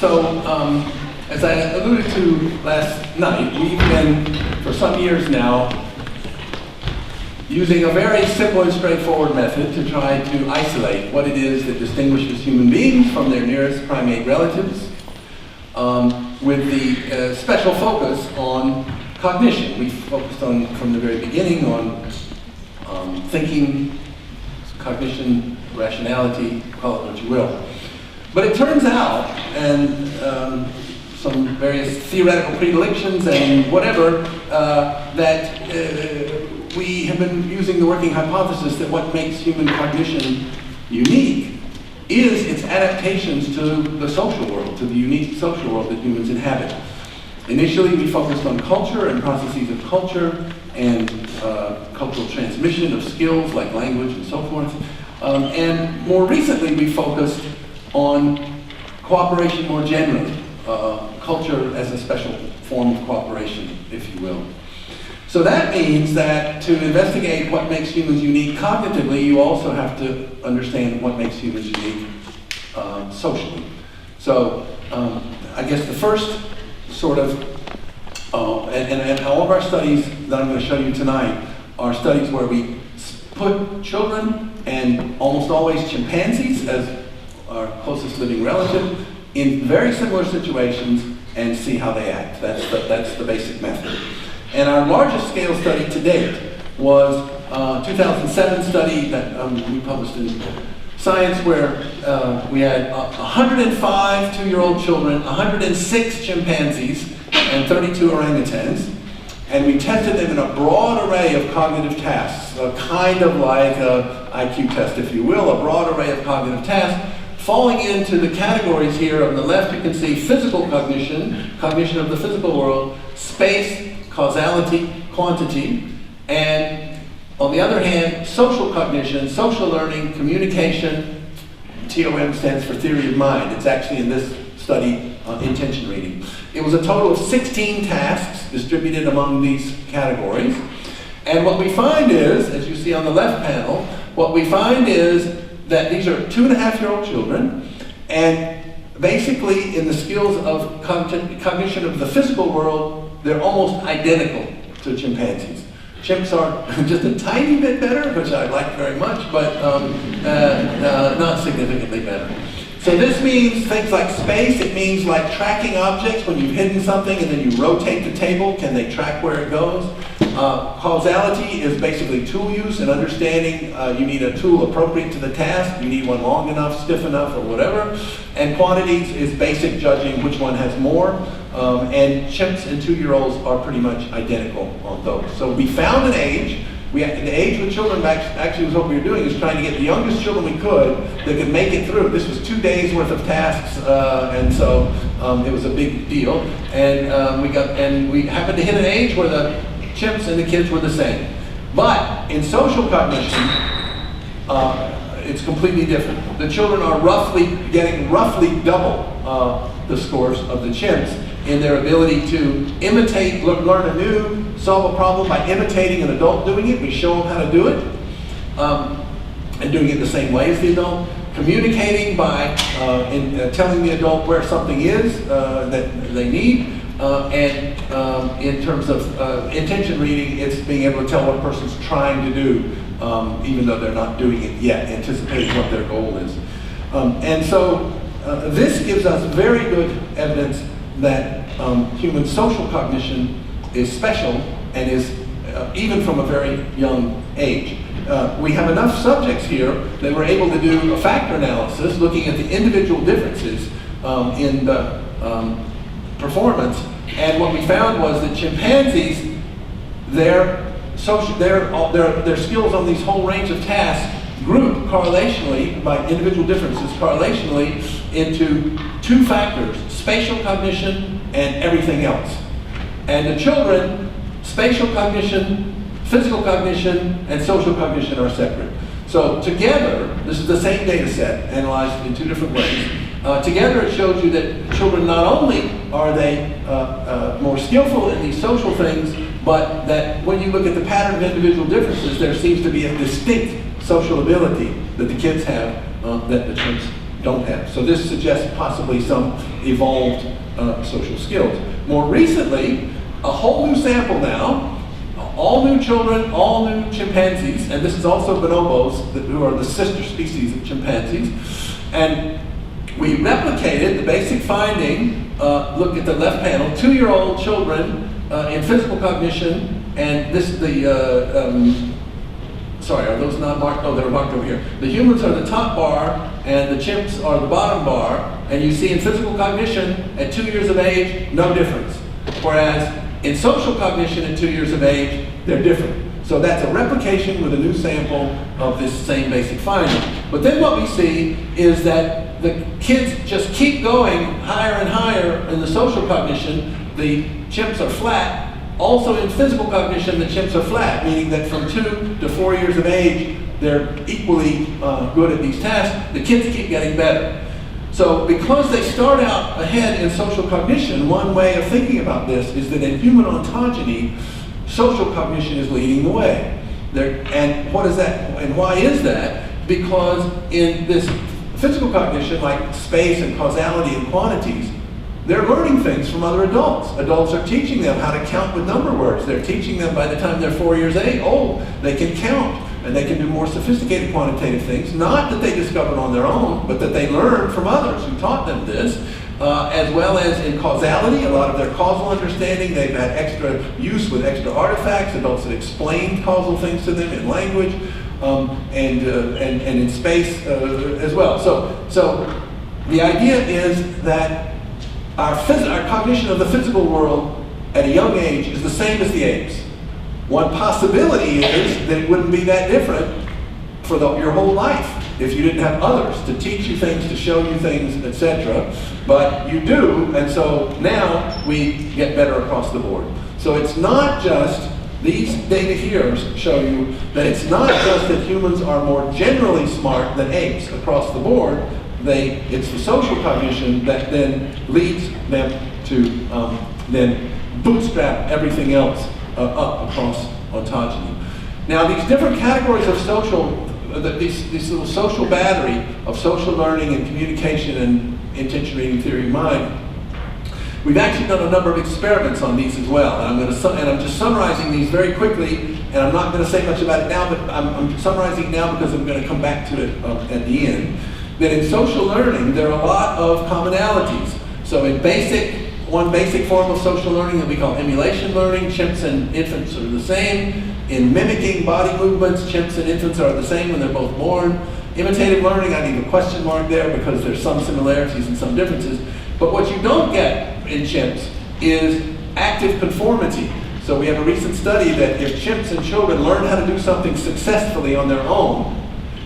As I alluded to last night, we've been, for some years now, using a very simple and straightforward method to try to isolate what it is that distinguishes human beings from their nearest primate relatives, with the special focus on cognition. We focused on, from the very beginning, on thinking, cognition, rationality, call it what you will. But it turns out, and some various theoretical predilections and whatever, that we have been using the working hypothesis that what makes human cognition unique is its adaptations to the social world, to the unique social world that humans inhabit. Initially, we focused on culture and processes of culture and cultural transmission of skills like language and so forth. And more recently, we focused on cooperation more generally, culture as a special form of cooperation, if you will. So that means that to investigate what makes humans unique cognitively, you also have to understand what makes humans unique socially. So I guess the first sort of, and all of our studies that I'm going to show you tonight are studies where we put children and almost always chimpanzees as our closest living relative in very similar situations and see how they act. That's the basic method. And our largest scale study to date was a 2007 study that we published in Science, where we had 105 two-year-old children, 106 chimpanzees, and 32 orangutans. And we tested them in a broad array of cognitive tasks, kind of like an IQ test, if you will, a broad array of cognitive tasks, falling into the categories here. On the left, you can see physical cognition, cognition of the physical world, space, causality, quantity, and on the other hand, social cognition, social learning, communication. TOM stands for theory of mind. It's actually in this study intention reading. It was a total of 16 tasks distributed among these categories. And what we find is, as you see on the left panel, what we find is that these are 2.5-year-old children, and basically in the skills of cognition of the physical world, they're almost identical to chimpanzees. Chimps are just a tiny bit better, which I like very much, but not significantly better. So this means things like space. It means like tracking objects. When you've hidden something and then you rotate the table, can they track where it goes? Causality is basically tool use and understanding you need a tool appropriate to the task. You need one long enough, stiff enough, or whatever. And quantities is basic judging which one has more. And chimps and 2-year-olds are pretty much identical on those. So we found an age. The age with children actually was what we were doing, is trying to get the youngest children we could that could make it through. This was 2 days worth of tasks, and so it was a big deal. And we happened to hit an age where the chimps and the kids were the same. But in social cognition, it's completely different. The children are getting roughly double the scores of the chimps in their ability to imitate, learn anew, solve a problem by imitating an adult doing it. We show them how to do it, and doing it the same way as the adult. Communicating by telling the adult where something is that they need. And in terms of intention reading, it's being able to tell what a person's trying to do, even though they're not doing it yet, anticipating what their goal is. And so this gives us very good evidence that human social cognition is special and is even from a very young age. We have enough subjects here that we're able to do a factor analysis looking at the individual differences in the performance. And what we found was that chimpanzees, their skills on these whole range of tasks group correlationally, by individual differences, correlationally into 2 factors: spatial cognition and everything else. And the children, spatial cognition, physical cognition, and social cognition are separate. So together, this is the same data set analyzed in 2 different ways. Together it shows you that children, not only are they more skillful in these social things, but that when you look at the pattern of individual differences, there seems to be a distinct social ability that the kids have that the chimps don't have. So this suggests possibly some evolved social skills. More recently, a whole new sample now, all new children, all new chimpanzees, and this is also bonobos, who are the sister species of chimpanzees. And we replicated the basic finding, look at the left panel, 2-year-old children in physical cognition, and this is sorry, are those not marked? Oh, they're marked over here. The humans are the top bar, and the chimps are the bottom bar, and you see in physical cognition, at 2 years of age, no difference. Whereas in social cognition at 2 years of age, they're different. So that's a replication with a new sample of this same basic finding. But then what we see is that the kids just keep going higher and higher in the social cognition. The chimps are flat. Also in physical cognition, the chimps are flat, meaning that from 2 to 4 years of age, they're equally good at these tasks. The kids keep getting better. So because they start out ahead in social cognition, one way of thinking about this is that in human ontogeny, social cognition is leading the way. And what is that? And why is that? Because in this physical cognition, like space and causality and quantities, they're learning things from other adults. Adults are teaching them how to count with number words. They're teaching them by the time they're 4 years old, they can count. And they can do more sophisticated quantitative things, not that they discovered on their own, but that they learned from others who taught them this, as well as in causality, a lot of their causal understanding, they've had extra use with extra artifacts, adults that explain causal things to them in language, and in space as well. So the idea is that our cognition of the physical world at a young age is the same as the apes. One possibility is that it wouldn't be that different for your whole life if you didn't have others to teach you things, to show you things, etc. But you do, and so now we get better across the board. So it's not just, these data here show you that it's not just that humans are more generally smart than apes across the board. It's the social cognition that then leads them to then bootstrap everything else up across ontogeny. Now these different categories of social, this little social battery of social learning and communication and intention reading theory of mind, we've actually done a number of experiments on these as well. And I'm just summarizing these very quickly, and I'm not going to say much about it now, but I'm summarizing now because I'm going to come back to it at the end. That in social learning, there are a lot of commonalities. So in one basic form of social learning that we call emulation learning, chimps and infants are the same. In mimicking body movements, chimps and infants are the same when they're both born. Imitative learning, I leave a question mark there because there's some similarities and some differences. But what you don't get in chimps is active conformity. So we have a recent study that if chimps and children learn how to do something successfully on their own,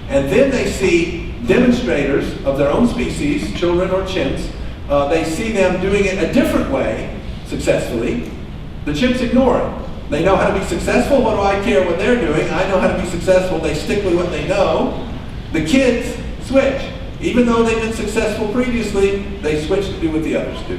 and then they see demonstrators of their own species, children or chimps, they see them doing it a different way, successfully, the chimps ignore it. They know how to be successful, what do I care what they're doing? I know how to be successful, they stick with what they know. The kids switch. Even though they've been successful previously, they switch to do what the others do.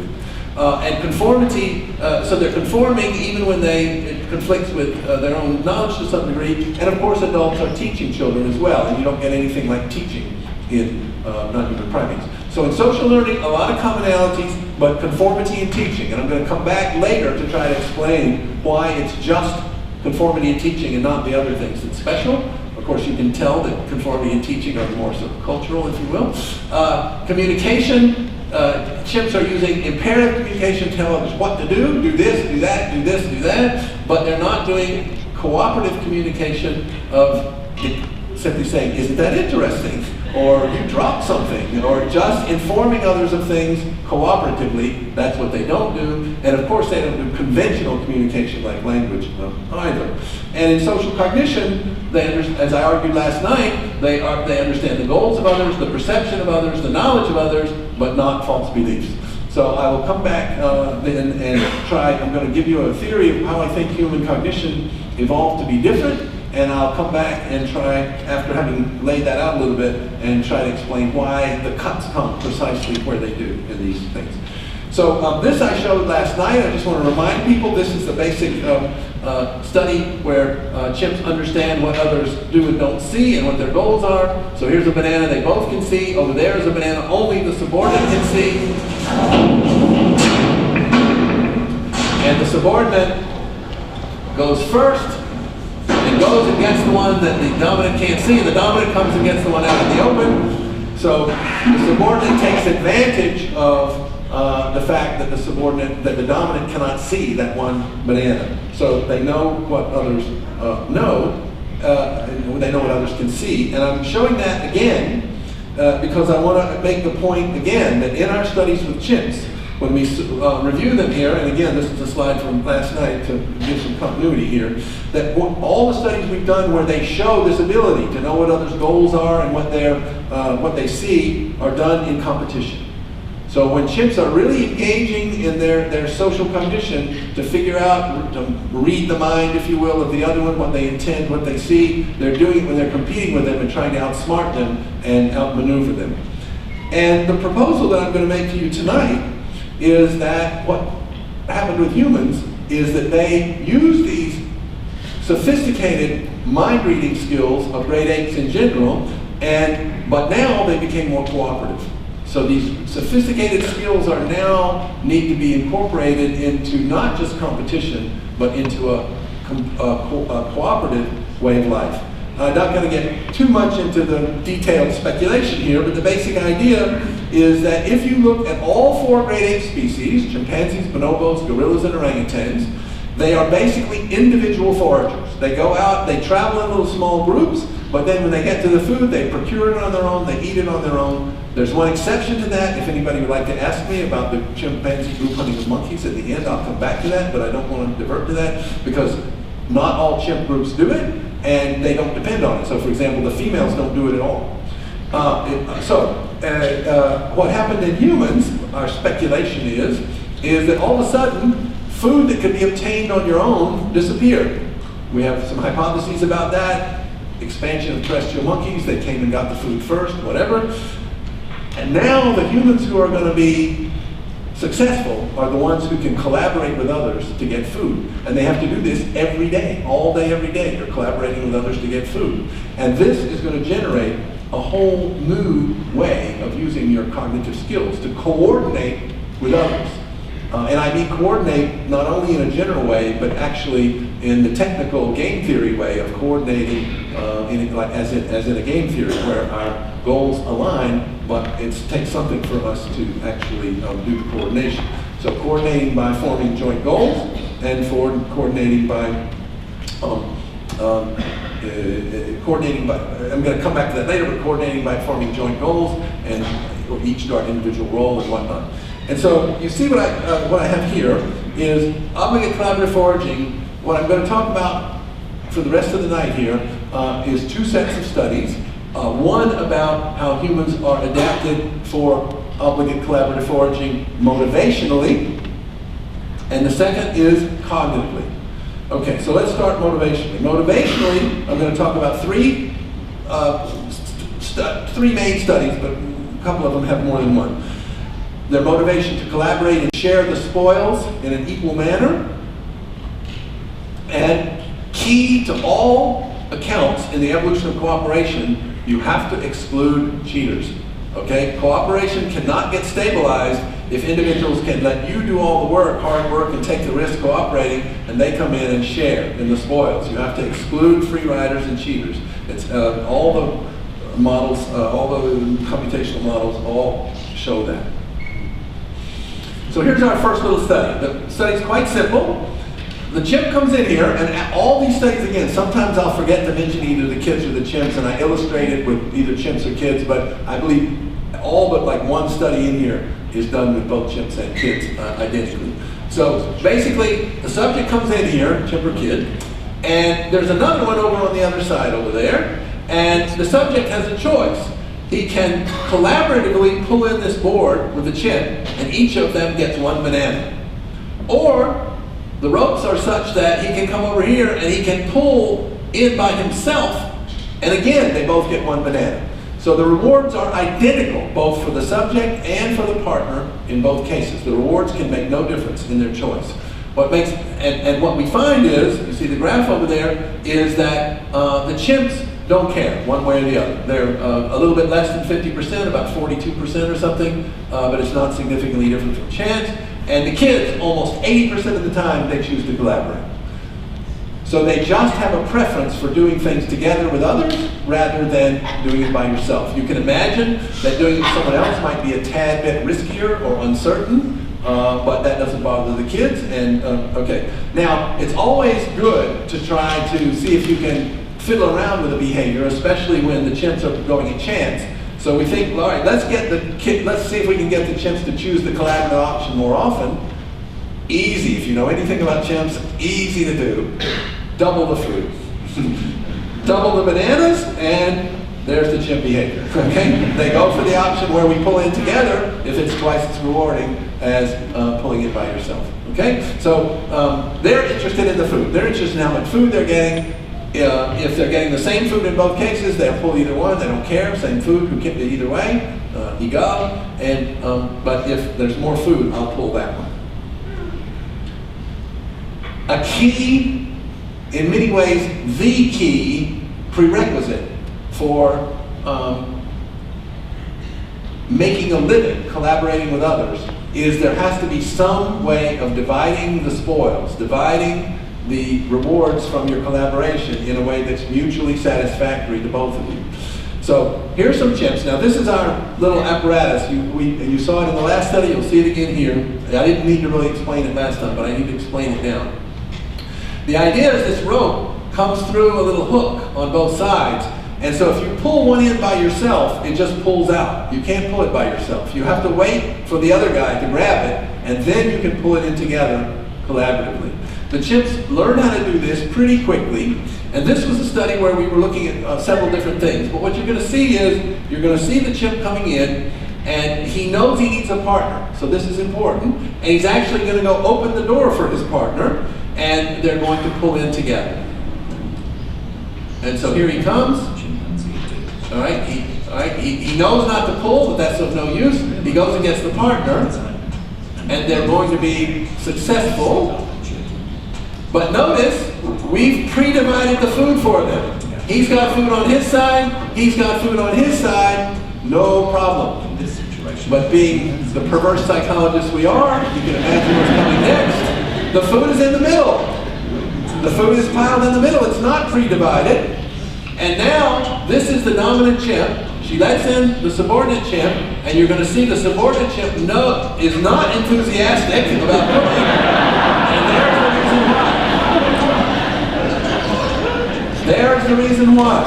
And conformity, so they're conforming even when it conflicts with their own knowledge to some degree. And of course adults are teaching children as well, and you don't get anything like teaching in non-human primates. So in social learning, a lot of commonalities, but conformity in teaching. And I'm going to come back later to try to explain why it's just conformity in teaching and not the other things that's special. Of course, you can tell that conformity and teaching are more sort of cultural, if you will. Communication, chimps are using imperative communication to tell others what to do this, do that, do this, do that, but they're not doing cooperative communication of simply saying, isn't that interesting? Or you dropped something, or just informing others of things cooperatively. That's what they don't do. And of course they don't do conventional communication like language either. And in social cognition, as I argued last night, they understand the goals of others, the perception of others, the knowledge of others, but not false beliefs. So I will come back then and I'm going to give you a theory of how I think human cognition evolved to be different. And I'll come back and try, after having laid that out a little bit, and try to explain why the cuts come precisely where they do in these things. So this I showed last night. I just want to remind people this is the basic study where chimps understand what others do and don't see and what their goals are. So here's a banana they both can see. Over there is a banana only the subordinate can see. And the subordinate goes first and goes and gets the one that the dominant can't see. The dominant comes and gets the one out in the open. So the subordinate takes advantage of the fact that the dominant cannot see that one banana. So they know what others know, and they know what others can see. And I'm showing that again because I want to make the point again that in our studies with chimps, when we review them here, and again, this is a slide from last night to give some continuity here, that all the studies we've done where they show this ability to know what others' goals are and what they see are done in competition. So when chimps are really engaging in their social cognition to figure out, to read the mind, if you will, of the other one, what they intend, what they see, they're doing it when they're competing with them and trying to outsmart them and outmaneuver them. And the proposal that I'm going to make to you tonight is that what happened with humans is that they use these sophisticated mind-reading skills of great apes in general, but now they became more cooperative. So these sophisticated skills are now need to be incorporated into not just competition, but into a cooperative way of life. I'm not going to get too much into the detailed speculation here, but the basic idea is that if you look at all four great ape species, chimpanzees, bonobos, gorillas, and orangutans, they are basically individual foragers. They go out, they travel in little small groups, but then when they get to the food, they procure it on their own, they eat it on their own. There's one exception to that. If anybody would like to ask me about the chimpanzee group hunting with monkeys at the end, I'll come back to that, but I don't want to divert to that because not all chimp groups do it, and they don't depend on it. So for example, the females don't do it at all. What happened in humans, our speculation is that all of a sudden, food that could be obtained on your own disappeared. We have some hypotheses about that. Expansion of terrestrial monkeys, they came and got the food first, whatever. And now the humans who are going to be successful are the ones who can collaborate with others to get food. And they have to do this every day, all day, every day. They're collaborating with others to get food. And this is going to generate a whole new way of using your cognitive skills to coordinate with others. And I mean coordinate not only in a general way, but actually in the technical game theory way of coordinating as in a game theory where our goals align, but it takes something for us to actually do the coordination. So coordinating by forming joint goals and for coordinating by I'm going to come back to that later, but coordinating by forming joint goals and each do our individual role and whatnot. And so you see what I have here is obligate collaborative foraging. What I'm going to talk about for the rest of the night here is two sets of studies. One about how humans are adapted for obligate collaborative foraging motivationally, and the second is cognitively. Okay, so let's start motivationally. Motivationally, I'm going to talk about three main studies, but a couple of them have more than one. Their motivation to collaborate and share the spoils in an equal manner. And key to all accounts in the evolution of cooperation, you have to exclude cheaters. Okay? Cooperation cannot get stabilized if individuals can let you do all the work, hard work, and take the risk cooperating, and they come in and share in the spoils. You have to exclude free riders and cheaters. It's all the models, all the computational models all show that. So here's our first little study. The study's quite simple. The chimp comes in here, and all these studies, again, sometimes I'll forget to mention either the kids or the chimps, and I illustrate it with either chimps or kids, but I believe all but like one study in here is done with both chimps and kids identically. So basically, the subject comes in here, chimp or kid, and there's another one over on the other side over there, and the subject has a choice. He can collaboratively pull in this board with the chimp, and each of them gets one banana. Or the ropes are such that he can come over here and he can pull in by himself, and again, they both get one banana. So the rewards are identical, both for the subject and for the partner in both cases. The rewards can make no difference in their choice. What makes, and what we find is, you see the graph over there, is that the chimps don't care one way or the other. They're a little bit less than 50%, about 42% or something, but it's not significantly different from chance. And the kids, almost 80% of the time, they choose to collaborate. So they just have a preference for doing things together with others rather than doing it by yourself. You can imagine that doing it with someone else might be a tad bit riskier or uncertain, but that doesn't bother the kids. And okay, now it's always good to try to see if you can fiddle around with a behavior, especially when the chimps are going at chance. So we think, all right, let's see if we can get the chimps to choose the collaborative option more often. Easy, if you know anything about chimps, easy to do. Double the fruit. Double the bananas, and there's the chimp behavior, okay? They go for the option where we pull in together if it's twice as rewarding as pulling it by yourself, okay? So they're interested in the food. They're interested in how much food they're getting. If they're getting the same food in both cases, they'll pull either one. They don't care. Same food, who can either way, egal. And but if there's more food, I'll pull that one. A key, in many ways, the key prerequisite for making a living, collaborating with others, is there has to be some way of dividing the spoils, dividing the rewards from your collaboration in a way that's mutually satisfactory to both of you. So here's some chimps. Now this is our little apparatus. You saw it in the last study, you'll see it again here. I didn't need to really explain it last time, but I need to explain it now. The idea is this rope comes through a little hook on both sides, and so if you pull one in by yourself, it just pulls out. You can't pull it by yourself. You have to wait for the other guy to grab it, and then you can pull it in together collaboratively. The chimps learn how to do this pretty quickly, and this was a study where we were looking at several different things. But what you're going to see is, you're going to see the chimp coming in, and he knows he needs a partner, so this is important, and he's actually going to go open the door for his partner, and they're going to pull in together. And so here he comes. All right, he knows not to pull, but that's of no use. He goes and gets the partner, and they're going to be successful. But notice, we've pre-divided the food for them. He's got food on his side, he's got food on his side, no problem. But being the perverse psychologists we are, you can imagine what's coming next. The food is in the middle. The food is piled in the middle. It's not pre-divided. And now, this is the dominant chimp. She lets in the subordinate chimp, and you're going to see the subordinate chimp is not enthusiastic about cooking. And there's the reason why.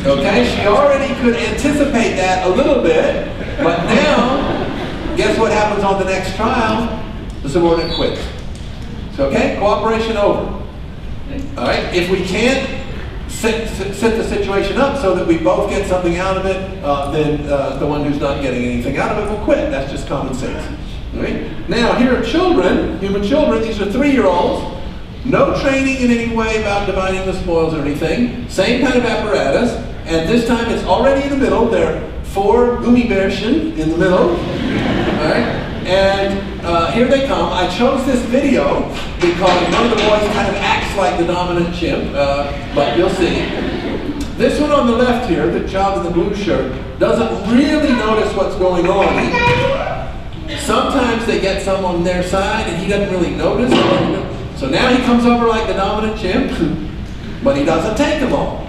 Okay, she already could anticipate that a little bit, but now, guess what happens on the next trial? The subordinate quits. So, okay, cooperation over. All right, if we can't set the situation up so that we both get something out of it, then the one who's not getting anything out of it will quit. That's just common sense. All right? Now, here are children, human children. These are 3-year-olds. No training in any way about dividing the spoils or anything. Same kind of apparatus. And this time it's already in the middle. There are 4 Gummibärchen in the middle. All right? And here they come. I chose this video because one of the boys kind of acts like the dominant chimp, but you'll see. This one on the left here, the child in the blue shirt, doesn't really notice what's going on. Sometimes they get some on their side and he doesn't really notice. So now he comes over like the dominant chimp, but he doesn't take them all.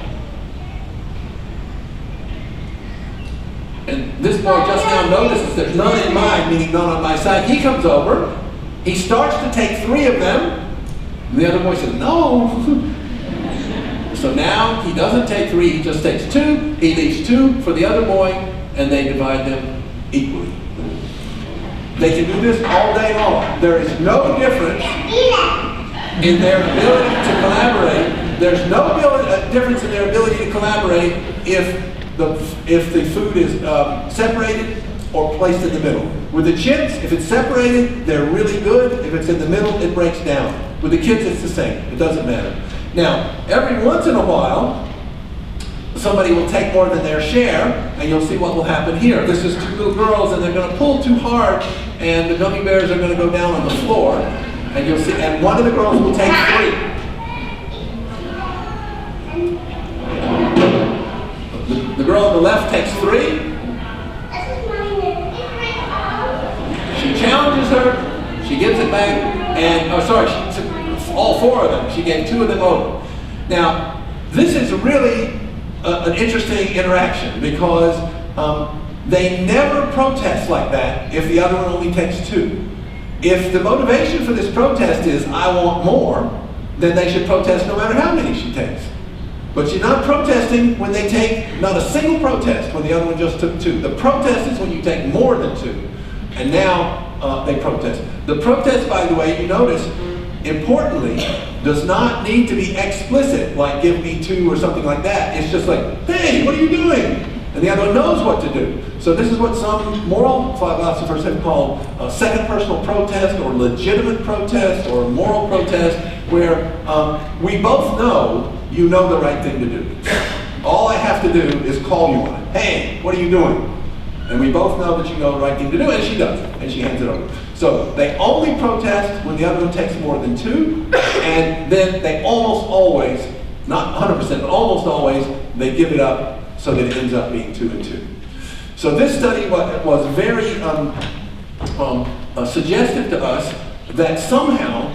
And this boy just now notices there's none in mine, meaning none on my side. He comes over, he starts to take 3 of them, and the other boy says, no. So now he doesn't take 3, he just takes 2, he leaves 2 for the other boy, and they divide them equally. They can do this all day long. There is no difference in their ability to collaborate. There's no difference in their ability to collaborate if the food is separated or placed in the middle. With the chimps, if it's separated, they're really good. If it's in the middle, it breaks down. With the kids, it's the same. It doesn't matter. Now, every once in a while, somebody will take more than their share, and you'll see what will happen here. This is two little girls, and they're going to pull too hard, and the gummy bears are going to go down on the floor. And you'll see, and one of the girls will take 3. The girl on the left takes 3. She challenges her, she gives it back, and, oh sorry, she took all 4 of them. She gave 2 of them over. Now, this is really an interesting interaction because they never protest like that if the other one only takes 2. If the motivation for this protest is, I want more, then they should protest no matter how many she takes. But she's not protesting when they take, not a single protest when the other one just took 2. The protest is when you take more than 2. And now they protest. The protest, by the way, you notice, importantly, does not need to be explicit, like give me 2 or something like that. It's just like, hey, what are you doing? And the other one knows what to do. So this is what some moral philosophers have called second personal protest, or legitimate protest, or moral protest, where we both know you know the right thing to do. All I have to do is call you on it. Hey, what are you doing? And we both know that you know the right thing to do, and she does, and she hands it over. So they only protest when the other one takes more than 2, and then they almost always, not 100%, but almost always, they give it up so that it ends up being 2 and 2. So this study was very suggestive to us that somehow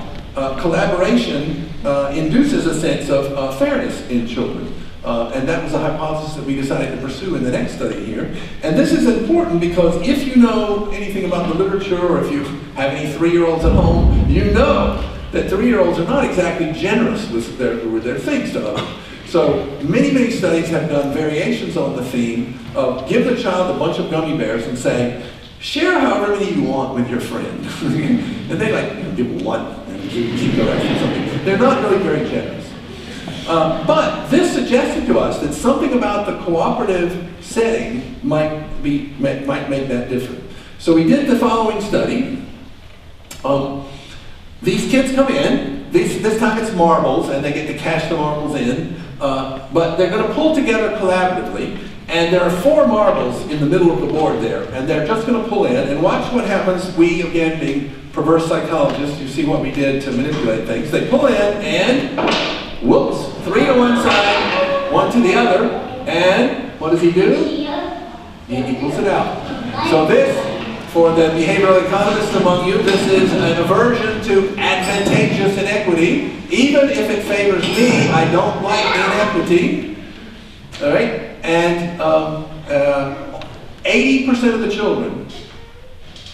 collaboration induces a sense of fairness in children. And that was a hypothesis that we decided to pursue in the next study here. And this is important because if you know anything about the literature, or if you have any 3-year-olds at home, you know that 3-year-olds are not exactly generous with their things to others. So many, many studies have done variations on the theme of give the child a bunch of gummy bears and say, share however many you want with your friend. And they give 1 and keep the rest or something. They're not really very generous. But this suggested to us that something about the cooperative setting might make that different. So we did the following study. These kids come in. This time it's marbles, and they get to cash the marbles in. But they're going to pull together collaboratively. And there are 4 marbles in the middle of the board there. And they're just going to pull in and watch what happens. We, again, being perverse psychologists, you see what we did to manipulate things. They pull in and, whoops, 3 to one side, 1 to the other, and what does he do? He equals it out. So this, for the behavioral economists among you, this is an aversion to advantageous inequity. Even if it favors me, I don't like inequity. All right? And 80% of the children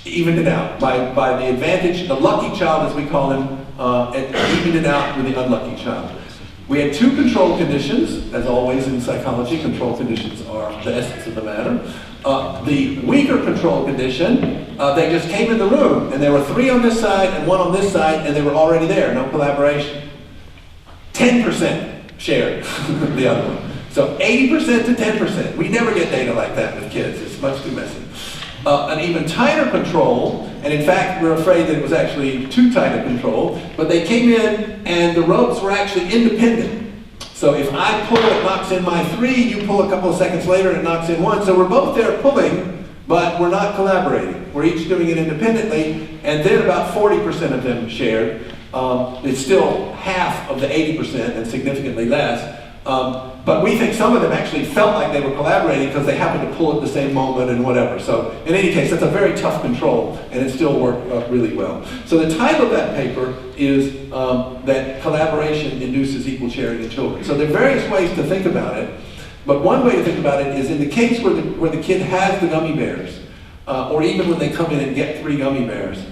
evened it out by the advantage, the lucky child as we call him, and evened it out with the unlucky child. We had 2 control conditions. As always in psychology, control conditions are the essence of the matter. The weaker control condition, they just came in the room, and there were 3 on this side and 1 on this side, and they were already there, no collaboration. 10% shared the other one. So 80% to 10%. We never get data like that with kids. It's much too messy. An even tighter control, and in fact we're afraid that it was actually too tight a control, but they came in and the ropes were actually independent. So if I pull, it knocks in my 3, you pull a couple of seconds later and it knocks in 1. So we're both there pulling, but we're not collaborating. We're each doing it independently, and then about 40% of them shared. It's still half of the 80% and significantly less. But we think some of them actually felt like they were collaborating because they happened to pull at the same moment and whatever. So in any case, that's a very tough control, and it still worked really well. So the title of that paper is that collaboration induces equal sharing in children. So there are various ways to think about it, but one way to think about it is in the case where the kid has the gummy bears, or even when they come in and get 3 gummy bears,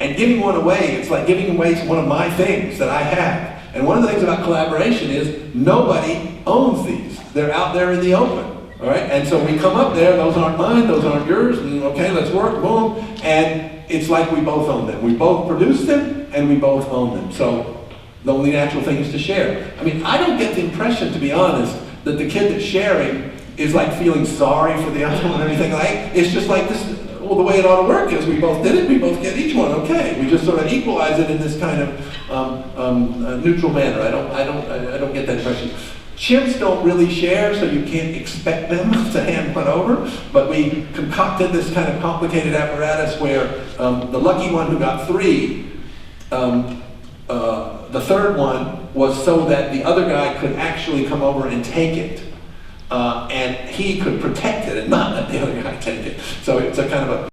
and giving one away, it's like giving away one of my things that I have. And one of the things about collaboration is nobody owns these. They're out there in the open, all right? And so we come up there, those aren't mine, those aren't yours, and okay, let's work, boom. And it's like we both own them. We both produce them, and we both own them. So the only natural thing is to share. I mean, I don't get the impression, to be honest, that the kid that's sharing is like feeling sorry for the other one or anything like. It's just like this. Well, the way it ought to work is we both did it, we both get each one, okay. We just sort of equalize it in this kind of neutral manner. I don't get that impression. Chimps don't really share, so you can't expect them to hand one over, but we concocted this kind of complicated apparatus where the lucky one who got 3, the third one was so that the other guy could actually come over and take it. And he could protect it and not let the other guy take it. So it's a kind of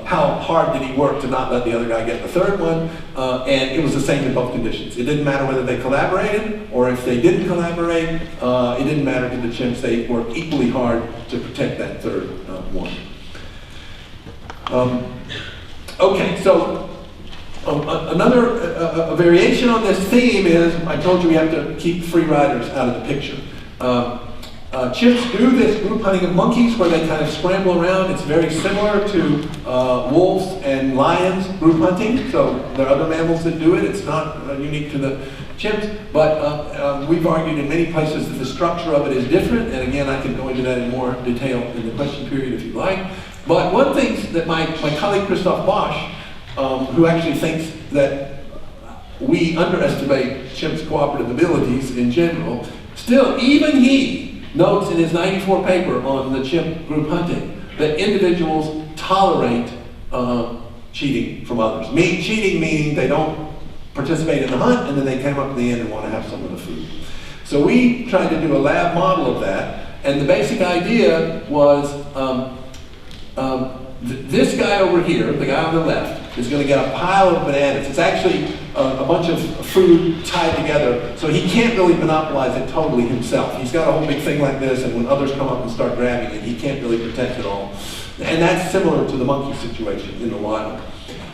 how hard did he work to not let the other guy get the third one? And it was the same in both conditions. It didn't matter whether they collaborated or if they didn't collaborate. It didn't matter to the chimps. They worked equally hard to protect that third one. Okay, so another a variation on this theme is, I told you we have to keep free riders out of the picture. Chimps do this group hunting of monkeys where they kind of scramble around. It's very similar to wolves and lions group hunting. So there are other mammals that do it. It's not unique to the chimps. But we've argued in many places that the structure of it is different. And again, I can go into that in more detail in the question period if you'd like. But one thing that my colleague Christoph Bosch, who actually thinks that we underestimate chimps' cooperative abilities in general, still, even he notes in his 94 paper on the chimp group hunting that individuals tolerate cheating from others. Cheating meaning they don't participate in the hunt and then they come up at the end and want to have some of the food. So we tried to do a lab model of that, and the basic idea was this guy over here, the guy on the left, is going to get a pile of bananas. It's actually a bunch of food tied together, so he can't really monopolize it totally himself. He's got a whole big thing like this, and when others come up and start grabbing it, he can't really protect it all. And that's similar to the monkey situation in the wild.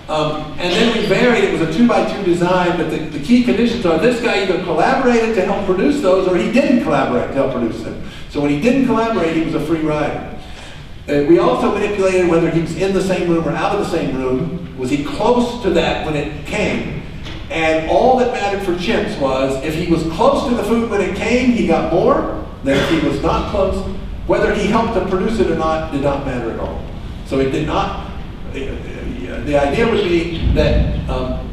And then we varied. It was a 2x2 design, but the key conditions are this guy either collaborated to help produce those or he didn't collaborate to help produce them. So when he didn't collaborate, he was a free rider. We also manipulated whether he was in the same room or out of the same room. Was he close to that when it came? And all that mattered for chimps was if he was close to the food when it came, he got more than if he was not close. Whether he helped to produce it or not did not matter at all. So it did not, the idea would be that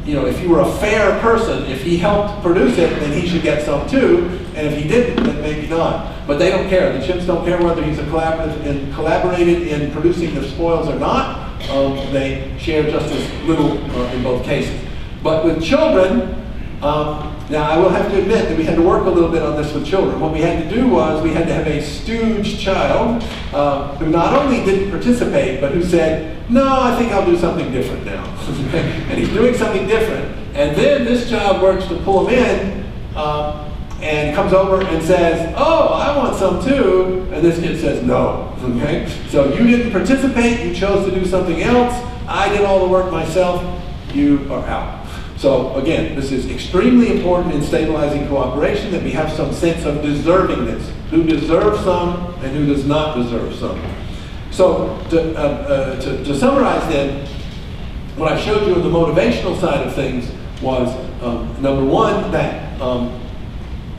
if you were a fair person, if he helped produce it, then he should get some too, and if he didn't, then maybe not. But they don't care. The chimps don't care whether he's collaborated in producing the spoils or not. They share just as little in both cases. But with children, now I will have to admit that we had to work a little bit on this with children. What we had to do was we had to have a stooge child who not only didn't participate, but who said, no, I think I'll do something different now. And he's doing something different. And then this child works to pull him in and comes over and says, oh, I want some too. And this kid says, no. Okay? So you didn't participate, you chose to do something else. I did all the work myself, you are out. So again, this is extremely important in stabilizing cooperation, that we have some sense of deservingness. Who deserves some and who does not deserve some. So to summarize then, what I showed you in the motivational side of things was, number one, that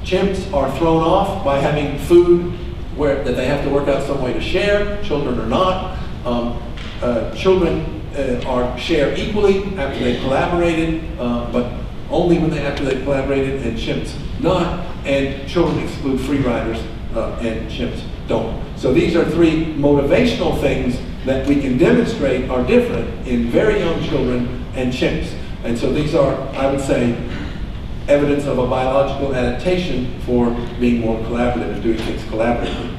chimps are thrown off by having food that they have to work out some way to share. Children are not. Children share equally after they collaborated, but only after they collaborated, and chimps not. And children exclude free riders, and chimps don't. So these are three motivational things that we can demonstrate are different in very young children and chimps. And so these are, I would say, evidence of a biological adaptation for being more collaborative and doing things collaboratively.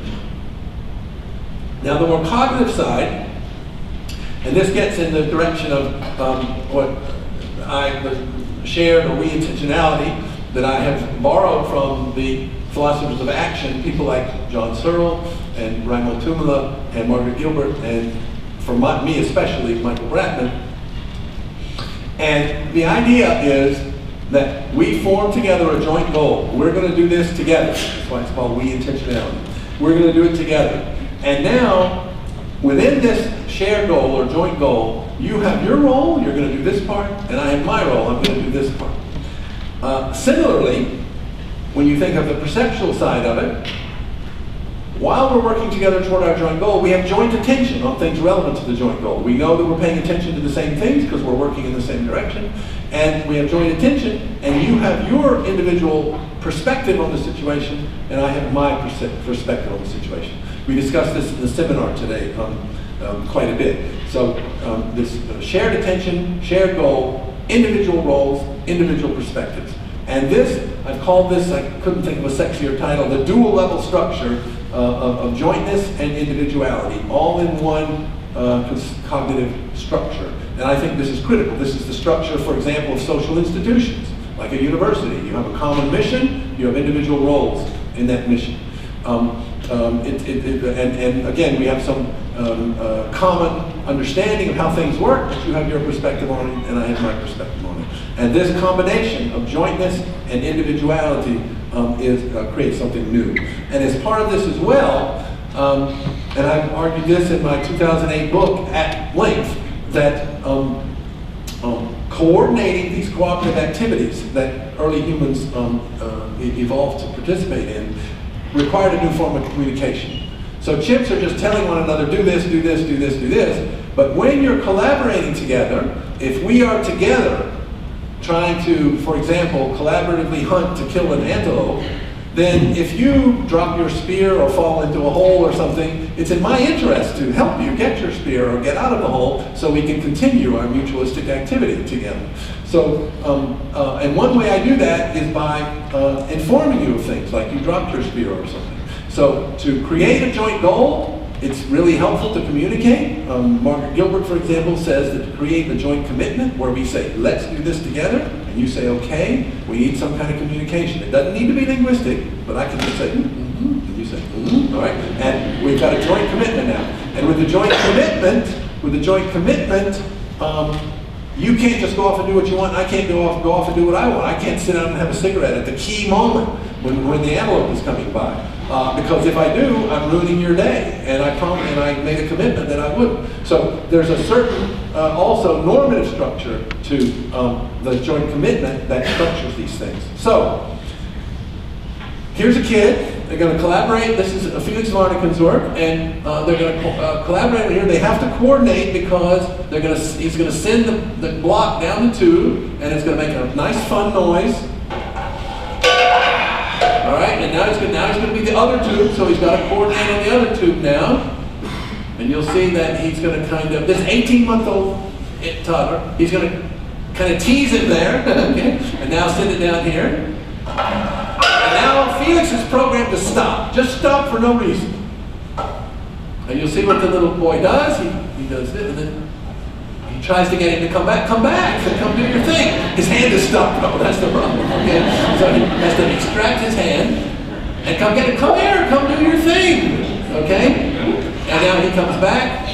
Now the more cognitive side, and this gets in the direction of what I shared, or we-intentionality, that I have borrowed from the philosophers of action, people like John Searle and Raymond Tumala and Margaret Gilbert, and for me especially, Michael Bratman. And the idea is that we form together a joint goal. We're going to do this together. That's why it's called we-intentionality. We're going to do it together. And now, within this shared goal or joint goal, you have your role, you're going to do this part, and I have my role, I'm going to do this part. Similarly, when you think of the perceptual side of it, while we're working together toward our joint goal, we have joint attention on things relevant to the joint goal. We know that we're paying attention to the same things because we're working in the same direction, and we have joint attention, and you have your individual perspective on the situation, and I have my perspective on the situation. We discussed this in the seminar today quite a bit. So this shared attention, shared goal, individual roles, individual perspectives. And this, I've called this, I couldn't think of a sexier title, the dual level structure of jointness and individuality, all in one cognitive structure. And I think this is critical. This is the structure, for example, of social institutions, like a university. You have a common mission, you have individual roles in that mission. And again, we have some common understanding of how things work, but you have your perspective on it, and I have my perspective on it. And this combination of jointness and individuality creates something new. And as part of this as well, and I've argued this in my 2008 book at length, that coordinating these cooperative activities that early humans evolved to participate in required a new form of communication. So chimps are just telling one another, do this, do this, do this, do this. But when you're collaborating together, if we are together trying to, for example, collaboratively hunt to kill an antelope, then if you drop your spear or fall into a hole or something, it's in my interest to help you get your spear or get out of the hole so we can continue our mutualistic activity together. So, and one way I do that is by informing you of things, like you dropped your spear or something. So to create a joint goal, it's really helpful to communicate. Margaret Gilbert, for example, says that to create a joint commitment where we say, let's do this together, and you say, okay, we need some kind of communication. It doesn't need to be linguistic, but I can just say, and you say, all right? And we've got a joint commitment now. And with the joint commitment, you can't just go off and do what you want, and I can't go off and do what I want. I can't sit down and have a cigarette at the key moment when the antelope is coming by. Because if I do, I'm ruining your day, and I made a commitment that I wouldn't. So there's a certain also normative structure to the joint commitment that structures these things. So here's a kid. They're going to collaborate. This is Felix Warneken's work, and they're going to collaborate here. They have to coordinate because he's going to send the block down the tube, and it's going to make a nice fun noise. All right, and now he's going to be the other tube, so he's got to coordinate on the other tube now. And you'll see that he's going to kind of, this 18-month-old toddler, he's going to kind of tease him there, okay? And now send it down here. And now Felix is programmed to stop, just stop for no reason. And you'll see what the little boy does. He does it, and then he tries to get him to come back, and come do your thing. His hand is stuck, though, that's the problem, okay? So he has to extract his hand and come get it. Come here, come do your thing, okay? And now he comes back,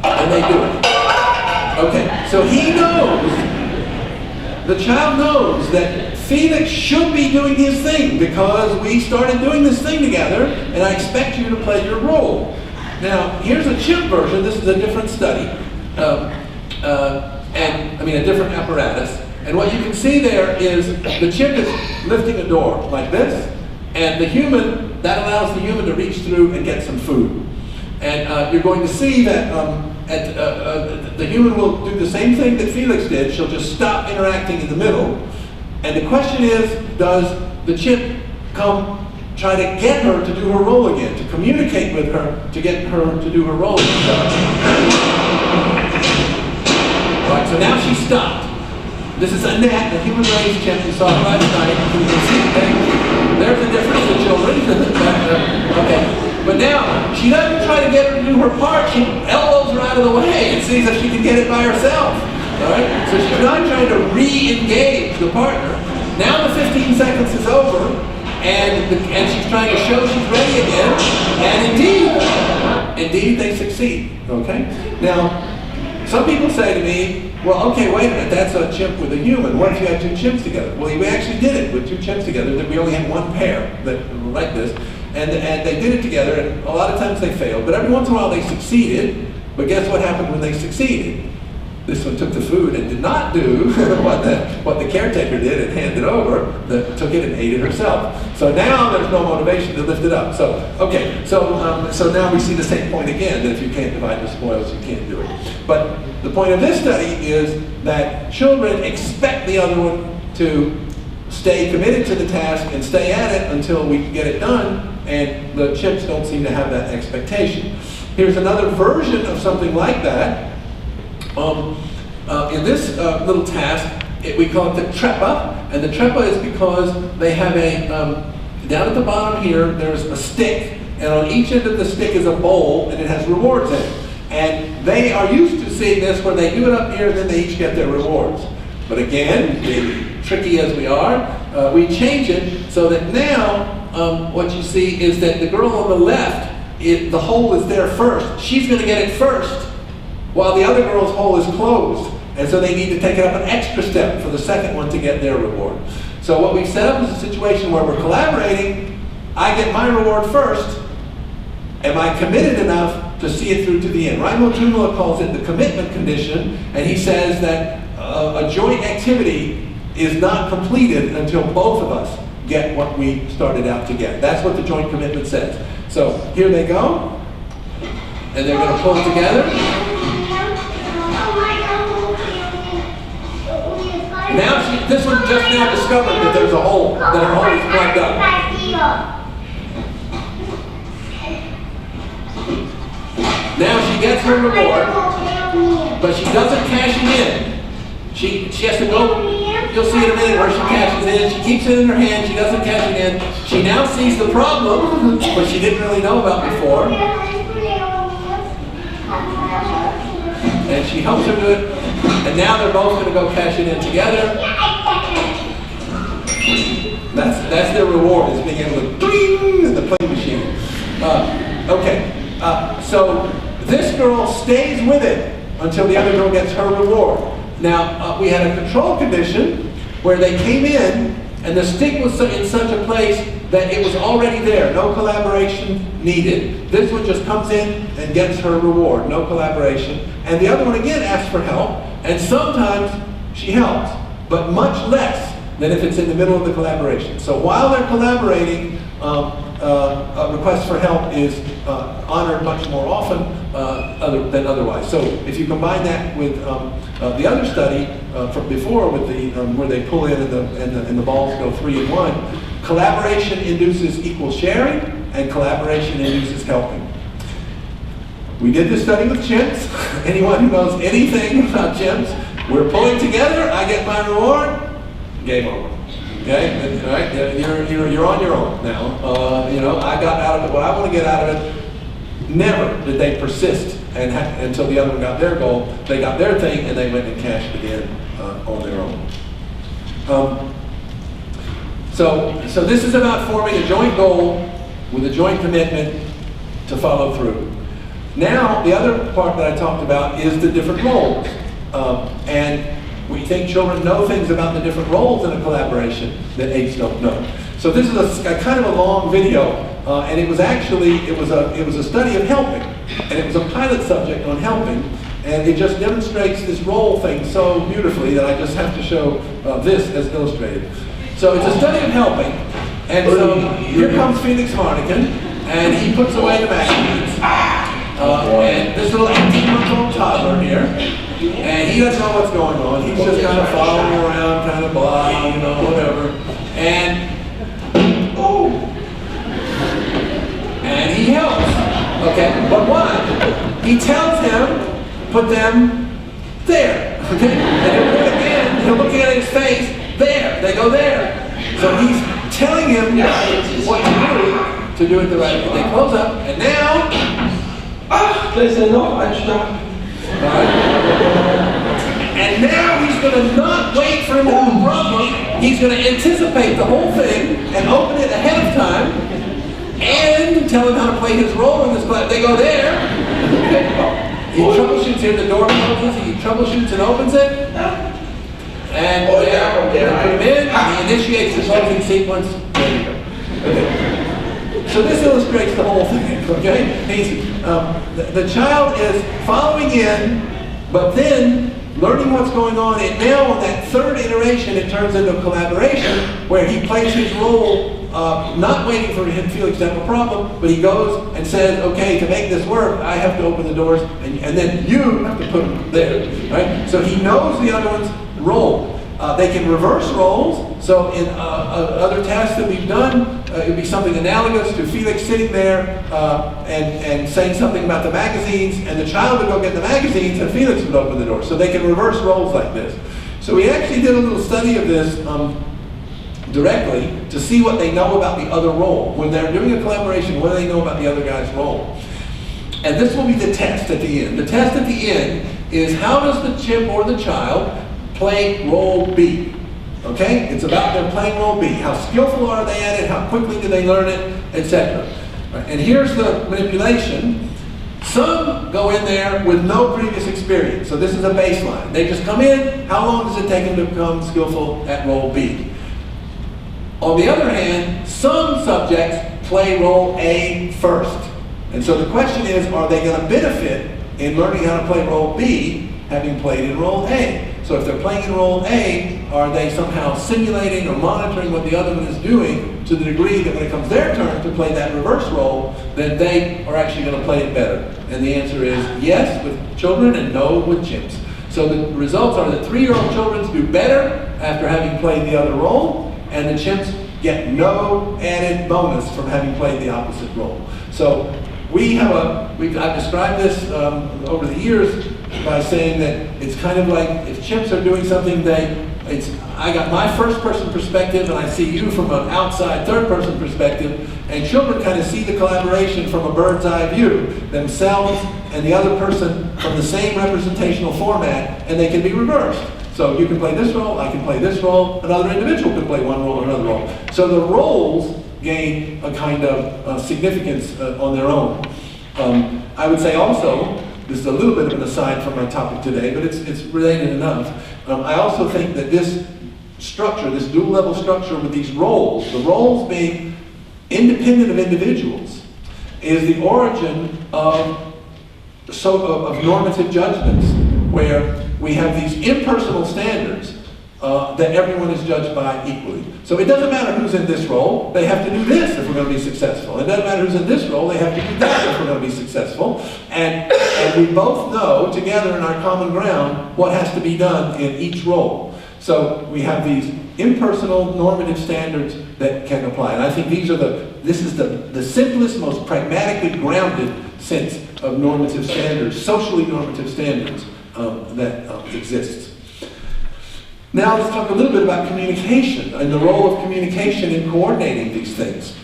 and they do it. Okay, so he knows, the child knows that Felix should be doing his thing because we started doing this thing together, and I expect you to play your role. Now, here's a chimp version. This is a different study. A different apparatus. And what you can see there is the chimp is lifting a door like this, and the human, that allows the human to reach through and get some food. And you're going to see that the human will do the same thing that Felix did. She'll just stop interacting in the middle. And the question is, does the chimp come try to get her to do her role again, to communicate with her, to get her to do her role again? Right, so now she stopped. This is a net, a human-raised chimp. You saw it last night. You can see, okay? There's the difference in children. Okay, but now she doesn't try to get her to do her part. She elbows her out of the way and sees if she can get it by herself. All right, so she's not trying to re-engage the partner. Now the 15 seconds is over, and she's trying to show she's ready again. And indeed, they succeed. Okay, now. Some people say to me, well, okay, wait a minute, that's a chimp with a human. What if you had two chimps together? Well, we actually did it with two chimps together. We only had one pair that were like this. And they did it together, and a lot of times they failed. But every once in a while they succeeded. But guess what happened when they succeeded? This one took the food and did not do what the caretaker did and handed over, took it and ate it herself. So now there's no motivation to lift it up. So, okay, so now we see the same point again, that if you can't divide the spoils, you can't do it. But the point of this study is that children expect the other one to stay committed to the task and stay at it until we get it done, and the chimps don't seem to have that expectation. Here's another version of something like that. In this little task, we call it the trepa, and the trepa is because they have a, down at the bottom here, there's a stick, and on each end of the stick is a bowl, and it has rewards in it. And they are used to seeing this where they do it up here, and then they each get their rewards. But again, being tricky as we are, we change it so that now what you see is that the girl on the left, the hole is there first. She's going to get it first, while the other girl's hole is closed. And so they need to take it up an extra step for the second one to get their reward. So what we've set up is a situation where we're collaborating. I get my reward first. Am I committed enough to see it through to the end? Raimund Tümala calls it the commitment condition, and he says that a joint activity is not completed until both of us get what we started out to get. That's what the joint commitment says. So here they go, and they're going to pull it together. Now this one just now discovered that there's a hole, that her hole is plugged up. Now she gets her reward, but she doesn't cash it in. She has to go, you'll see in a minute where she cashes in. She keeps it in her hand, she doesn't cash it in. She now sees the problem, which she didn't really know about before. And she helps her do it. And now they're both going to go cash it in together. That's their reward, is being able to ding in the play machine. So this girl stays with it until the other girl gets her reward. Now, we had a control condition where they came in and the stick was in such a place that it was already there, no collaboration needed. This one just comes in and gets her reward, no collaboration. And the other one again asks for help, and sometimes she helps, but much less than if it's in the middle of the collaboration. So while they're collaborating, a request for help is honored much more often than otherwise. So if you combine that with the other study from before, with the where they pull in and the balls go 3 and 1, collaboration induces equal sharing, and collaboration induces helping. We did this study with chimps. Anyone who knows anything about chimps, we're pulling together, I get my reward, game over. Okay, all right, you're on your own now. I got out of it what I want to get out of it. Never did they persist until the other one got their goal. They got their thing and they went and cashed it in on their own. So this is about forming a joint goal with a joint commitment to follow through. Now, the other part that I talked about is the different roles. And we think children know things about the different roles in a collaboration that apes don't know. So this is a kind of a long video, and it was actually, it was a study of helping. And it was a pilot subject on helping, and it just demonstrates this role thing so beautifully that I just have to show this as illustrated. So it's a study of helping, and so here comes Felix Harnigan, and he puts away the magazines. And this little 18-month-old toddler here, and he doesn't know what's going on. He's just kind of following around, kind of blah, whatever. And he helps. Okay, but why? He tells him, put them there. Okay, and he'll look at his face. There, they go there. So he's telling him what to do it the right way. They close up, and now. Ach, da ist ja noch ein Stab. And now he's going to not wait for him to have a problem. He's going to anticipate the whole thing and open it ahead of time and tell him how to play his role in this class. They go there. He troubleshoots here. The door closes. He troubleshoots and opens it. And they put him in. He initiates the closing sequence. There you go. Okay. So this illustrates the whole thing, okay? The child is following in, but then learning what's going on, and now on that third iteration it turns into a collaboration where he plays his role, not waiting for Felix to have a problem, but he goes and says, okay, to make this work, I have to open the doors, and then you have to put them there, right? So he knows the other one's role. They can reverse roles, so in other tasks that we've done, it would be something analogous to Felix sitting there and saying something about the magazines, and the child would go get the magazines, and Felix would open the door. So they can reverse roles like this. So we actually did a little study of this directly to see what they know about the other role. When they're doing a collaboration, what do they know about the other guy's role? And this will be the test at the end. The test at the end is how does the chimp or the child play role B? Okay? It's about them playing role B. How skillful are they at it? How quickly do they learn it? Etc. Right? And here's the manipulation. Some go in there with no previous experience. So this is a baseline. They just come in. How long does it take them to become skillful at role B? On the other hand, some subjects play role A first. And so the question is, are they going to benefit in learning how to play role B having played in role A? So if they're playing in role A, are they somehow simulating or monitoring what the other one is doing to the degree that when it comes their turn to play that reverse role, then they are actually going to play it better? And the answer is yes with children and no with chimps. So the results are that 3-year-old children do better after having played the other role, and the chimps get no added bonus from having played the opposite role. So I've described this over the years by saying that it's kind of like if chimps are doing something, I got my first person perspective and I see you from an outside third person perspective, and children kind of see the collaboration from a bird's eye view, themselves and the other person from the same representational format, and they can be reversed. So you can play this role, I can play this role, another individual can play one role or another role. So the roles gain a kind of significance on their own. I would say also, this is a little bit of an aside from my topic today, but it's related enough. I also think that this structure, this dual level structure with these roles, the roles being independent of individuals, is the origin of normative judgments, where we have these impersonal standards that everyone is judged by equally. So it doesn't matter who's in this role, they have to do this if we're going to be successful. It doesn't matter who's in this role, they have to do that if we're going to be successful. And we both know together in our common ground what has to be done in each role. So we have these impersonal normative standards that can apply. And I think this is the simplest, most pragmatically grounded sense of normative standards, socially normative standards that exists. Now let's talk a little bit about communication and the role of communication in coordinating these things.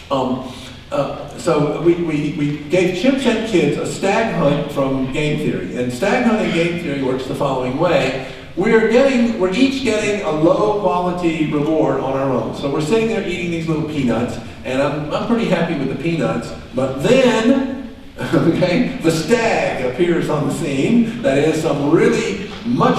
So we gave chimps and kids a stag hunt from game theory. And stag hunt in game theory works the following way. We're each getting a low quality reward on our own. So we're sitting there eating these little peanuts, and I'm pretty happy with the peanuts, but then, okay, the stag appears on the scene. That is some really much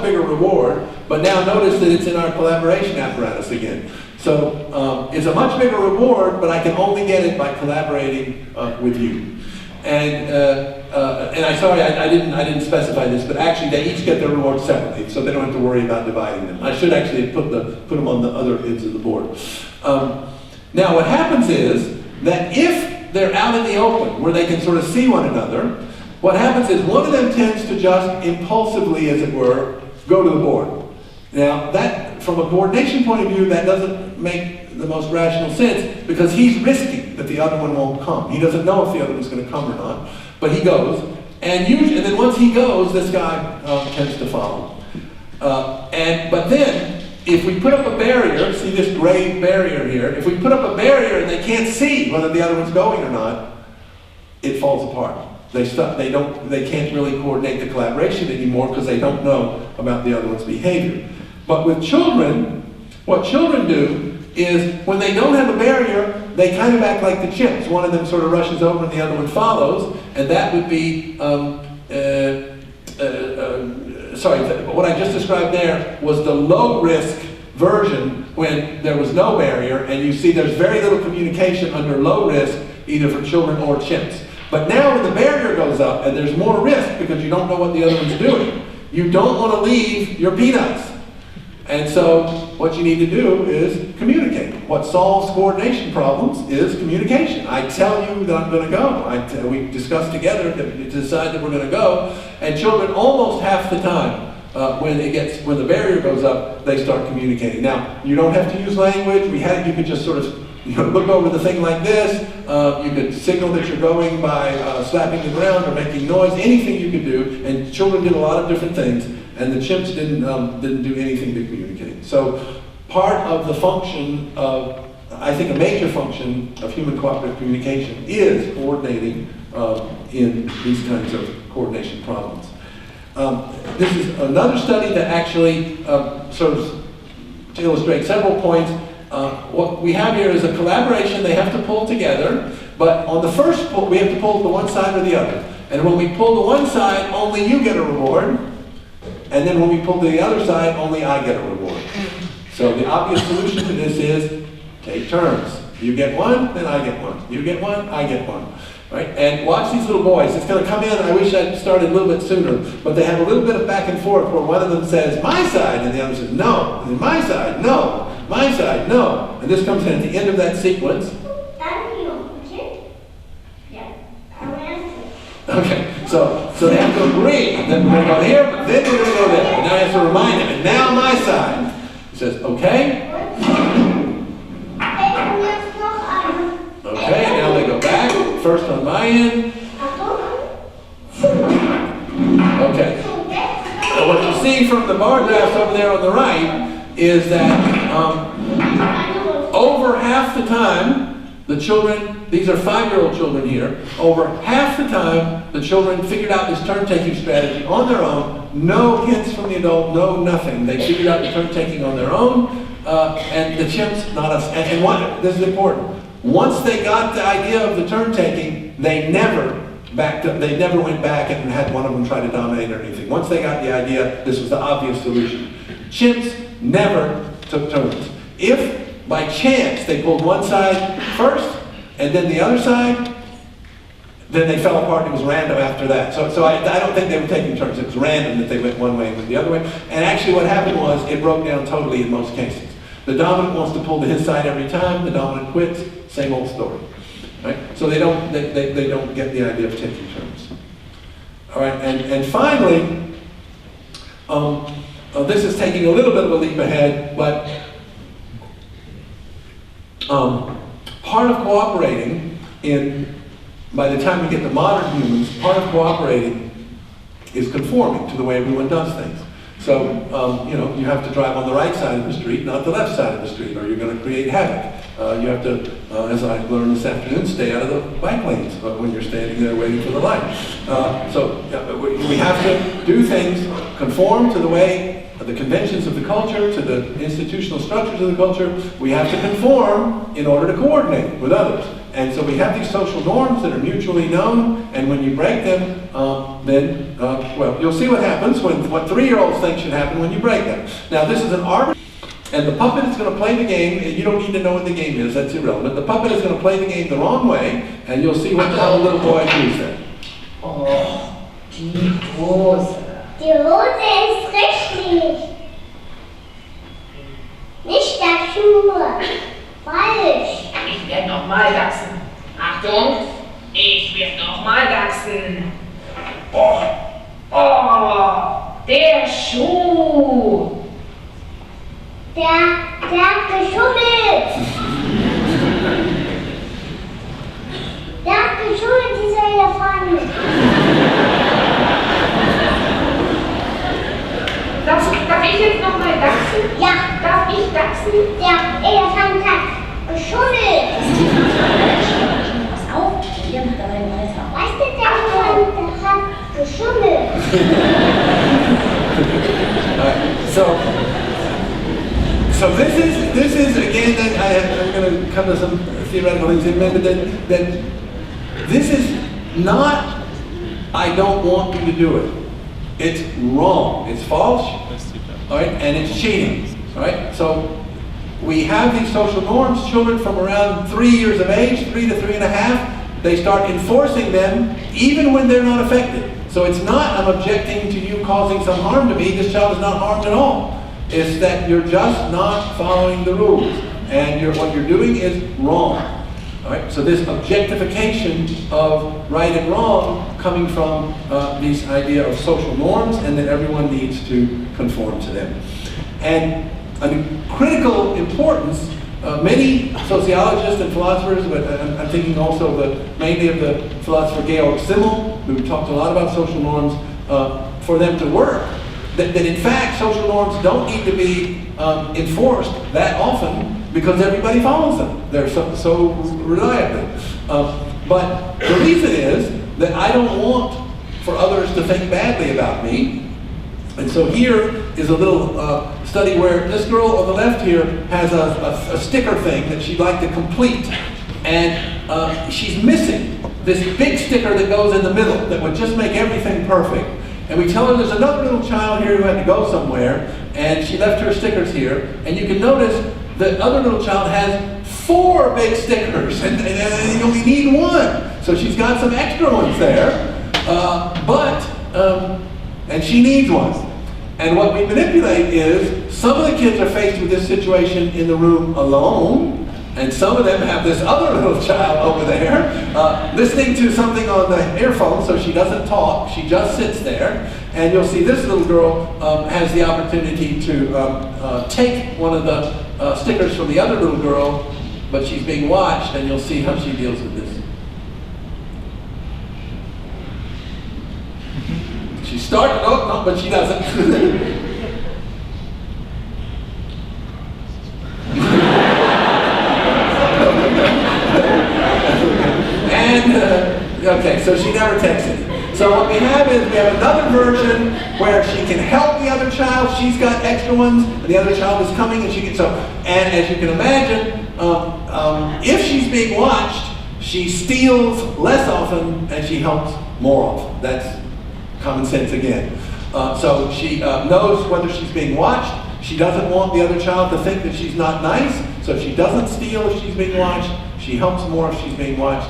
bigger reward, but now notice that it's in our collaboration apparatus again. So it's a much bigger reward, but I can only get it by collaborating with you. And I'm sorry, I didn't specify this, but actually they each get their rewards separately, so they don't have to worry about dividing them. I should actually put them on the other ends of the board. Now what happens is that if they're out in the open, where they can sort of see one another, what happens is one of them tends to just impulsively, as it were, go to the board. Now that, from a coordination point of view, that doesn't make the most rational sense, because he's risking that the other one won't come. He doesn't know if the other one's going to come or not, but he goes. And then once he goes, this guy tends to follow. But then, if we put up a barrier, see this gray barrier here, if we put up a barrier and they can't see whether the other one's going or not, it falls apart. They can't really coordinate the collaboration anymore because they don't know about the other one's behavior. But with children, what children do is when they don't have a barrier, they kind of act like the chimps. One of them sort of rushes over and the other one follows, and that would be, what I just described there was the low-risk version when there was no barrier, and you see there's very little communication under low risk, either for children or chimps. But now when the barrier goes up and there's more risk because you don't know what the other one's doing, you don't want to leave your peanuts. And so what you need to do is communicate. What solves coordination problems is communication. I tell you that I'm going to go. We discuss together to decide that we're going to go. And children almost half the time, when the barrier goes up, they start communicating. Now, you don't have to use language. You could just sort of look over the thing like this. You could signal that you're going by slapping the ground or making noise. Anything you could do. And children did a lot of different things. And the chimps didn't do anything to communicate. So part of the function of, I think a major function of human cooperative communication is coordinating in these kinds of coordination problems. This is another study that actually sort of to illustrate several points. What we have here is a collaboration. They have to pull together, but on the first pull, we have to pull to one side or the other. And when we pull to one side, only you get a reward. And then when we pull to the other side, only I get a reward. So the obvious solution to this is take turns. You get one, then I get one. You get one, I get one. Right? And watch these little boys. It's going to come in. I wish I'd started a little bit sooner. But they have a little bit of back and forth where one of them says, my side, and the other says, no. And then my side, no. My side, no. And this comes in at the end of that sequence. Okay, so they have to agree that we're going to go here, but then we're going to go there. And now you have to remind them, and now my side. He says, okay. Okay, and now they go back. First on my end. Okay. So what you see from the bar graphs over there on the right is that over half the time, the children, these are 5-year-old children here, over half the time, the children figured out this turn-taking strategy on their own, no hints from the adult, no nothing. They figured out the turn-taking on their own, and the chimps, not us. And this is important. Once they got the idea of the turn-taking, they never went back and had one of them try to dominate or anything. Once they got the idea, this was the obvious solution. Chimps never took turns. If by chance they pulled one side first and then the other side, then they fell apart and it was random after that. So I don't think they were taking turns. It was random that they went one way and went the other way. And actually what happened was it broke down totally in most cases. The dominant wants to pull to his side every time, the dominant quits, same old story. Right? So they don't get the idea of taking turns. All right, and finally, this is taking a little bit of a leap ahead, but part of cooperating by the time we get to modern humans, part of cooperating is conforming to the way everyone does things. So, you have to drive on the right side of the street, not the left side of the street, or you're going to create havoc. You have to, as I learned this afternoon, stay out of the bike lanes when you're standing there waiting for the light. So we have to do things, conform to the way, the conventions of the culture, to the institutional structures of the culture. We have to conform in order to coordinate with others. And so we have these social norms that are mutually known, and when you break them, then you'll see what happens what 3-year-olds think should happen when you break them. Now this is an arbitrary, and the puppet is going to play the game, and you don't need to know what the game is, that's irrelevant. The puppet is going to play the game the wrong way, and you'll see how the little boy does that. Oh, die Hose. Die Hose ist richtig. Nicht der Schuh. Falsch. Ich werde nochmal dachsen. Achtung, ich werde nochmal dachsen. Oh, der Schuh. Der hat geschummelt. Der hat geschummelt, dieser Elefant. Darf ich jetzt nochmal dachsen? Ja. Darf ich dachsen? Der Elefant hat geschummelt. Pass auf, hier hat er mein Messer. Weißt du, der Elefant hat geschummelt. So this is again, I'm going to come to some theoretical things in a minute, that this is not, I don't want you to do it. It's wrong, it's false, all right, and it's cheating, all right? So we have these social norms. Children from around 3 years of age, 3 to 3.5, they start enforcing them even when they're not affected. So it's not, I'm objecting to you causing some harm to me, this child is not harmed at all. It's that you're just not following the rules, and what you're doing is wrong. All right? So this objectification of right and wrong coming from this idea of social norms, and that everyone needs to conform to them. And a critical importance, many sociologists and philosophers, but I'm thinking also mainly of the philosopher Georg Simmel, who talked a lot about social norms, for them to work, that in fact social norms don't need to be enforced that often because everybody follows them. They're so reliably. But the reason is that I don't want for others to think badly about me. And so here is a little study where this girl on the left here has a sticker thing that she'd like to complete. And she's missing this big sticker that goes in the middle that would just make everything perfect. And we tell her there's another little child here who had to go somewhere, and she left her stickers here. And you can notice the other little child has 4 big stickers, and you only need 1. So she's got some extra ones there, and she needs one. And what we manipulate is, some of the kids are faced with this situation in the room alone, and some of them have this other little child over there listening to something on the earphone, so she doesn't talk, she just sits there. And you'll see this little girl has the opportunity to take one of the stickers from the other little girl, but she's being watched, and you'll see how she deals with this. She started, oh, no, but she doesn't. Okay, so she never takes it. So what we have is we have another version where she can help the other child. She's got extra ones, and the other child is coming, and she can. So, and as you can imagine, if she's being watched, she steals less often, and she helps more often. That's common sense again. So she knows whether she's being watched. She doesn't want the other child to think that she's not nice, so she doesn't steal if she's being watched. She helps more if she's being watched.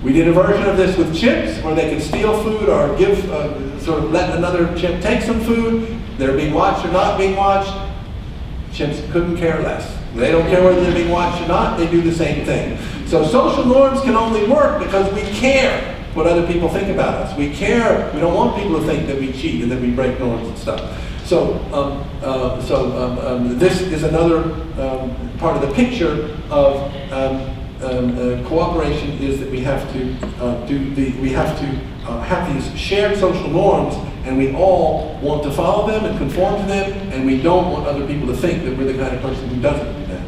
We did a version of this with chimps, where they could steal food or give, sort of let another chimp take some food. They're being watched or not being watched. Chimps couldn't care less. They don't care whether they're being watched or not, they do the same thing. So social norms can only work because we care what other people think about us. We care, we don't want people to think that we cheat and that we break norms and stuff. So, this is another part of the picture of cooperation, is that we have to have these shared social norms, and we all want to follow them and conform to them, and we don't want other people to think that we're the kind of person who doesn't do that.